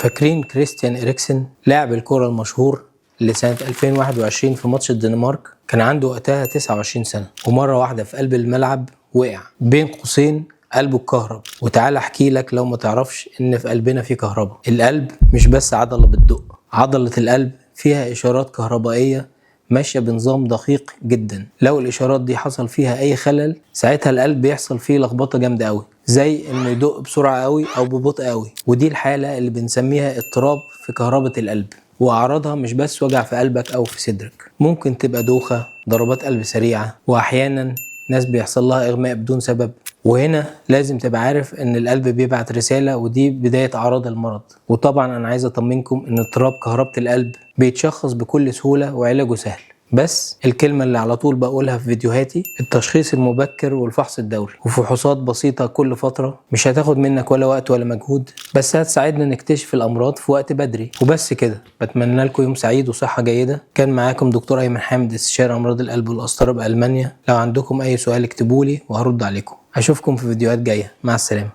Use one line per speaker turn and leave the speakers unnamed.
فاكرين كريستيان إريكسن لاعب الكرة المشهور اللي سنة 2021 في ماتش الدنمارك كان عنده وقتها 29 سنة، ومرة واحدة في قلب الملعب وقع بين قوسين قلبه اتكهرب. وتعالى احكي لك لو ما تعرفش ان في قلبنا في كهرباء. القلب مش بس عضلة بتدق، عضلة القلب فيها اشارات كهربائية ماشية بنظام دقيق جدا. لو الاشارات دي حصل فيها اي خلل ساعتها القلب بيحصل فيه لخبطة جامدة قوي، زي انه يدق بسرعة قوي او ببطء قوي، ودي الحالة اللي بنسميها اضطراب في كهربة القلب. واعراضها مش بس وجع في قلبك او في صدرك، ممكن تبقى دوخة، ضربات قلب سريعة، واحيانا ناس بيحصل لها اغماء بدون سبب. وهنا لازم تبقى عارف ان القلب بيبعت رسالة، ودي بداية اعراض المرض. وطبعا انا عايز اطمنكم ان اضطراب كهربة القلب بيتشخص بكل سهولة وعلاجه سهل، بس الكلمة اللي على طول بقولها في فيديوهاتي: التشخيص المبكر والفحص الدوري وفحوصات بسيطة كل فترة. مش هتاخد منك ولا وقت ولا مجهود، بس هتساعدنا نكتشف الأمراض في وقت بدري. وبس كده، بتمنى لكم يوم سعيد وصحة جيدة. كان معاكم دكتور أيمن حامد، استشاري أمراض القلب والقسطرة بألمانيا. لو عندكم أي سؤال اكتبولي وهرد عليكم. أشوفكم في فيديوهات جاية. مع السلامة.